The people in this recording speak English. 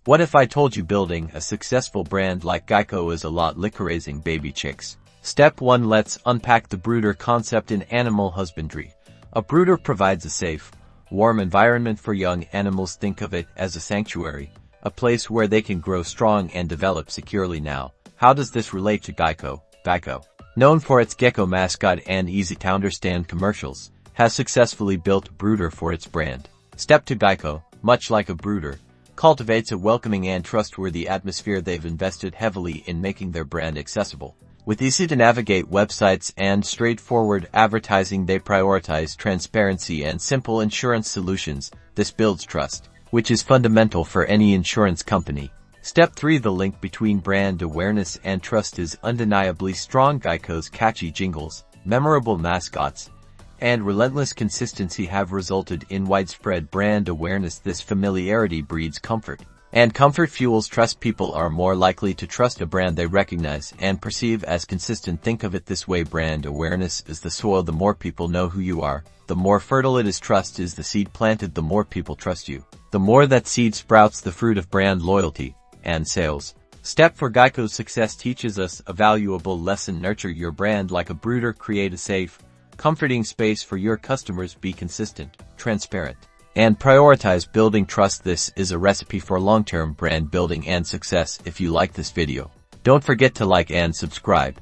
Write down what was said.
What if I told you building a successful brand like Geico is a lot like raising baby chicks? Step 1. Let's unpack the brooder concept in animal husbandry. A brooder provides a safe, warm environment for young animals. Think of it as a sanctuary, a place where they can grow strong and develop securely. Now, how does this relate to Geico? Geico, known for its gecko mascot and easy-to-understand commercials, has successfully built a brooder for its brand. Step 2. Geico, much like a brooder, cultivates a welcoming and trustworthy atmosphere. They've invested heavily in making their brand accessible. With easy-to-navigate websites and straightforward advertising, they prioritize transparency and simple insurance solutions. This builds trust, which is fundamental for any insurance company. Step 3. The link between brand awareness and trust is undeniably strong. Geico's catchy jingles, memorable mascots, and relentless consistency have resulted in widespread brand awareness. This familiarity breeds comfort, and comfort fuels trust. People are more likely to trust a brand they recognize and perceive as consistent. Think of it this way: brand awareness is the soil. The more people know who you are, the more fertile it is. Trust is the seed planted. The more people trust you, the more that seed sprouts the fruit of brand loyalty and sales. Step 4. Geico's success teaches us a valuable lesson. Nurture your brand like a brooder. Create a safe, comforting space for your customers. Be consistent, transparent, and prioritize building trust. This is a recipe for long-term brand building and success. If you like this video, don't forget to like and subscribe.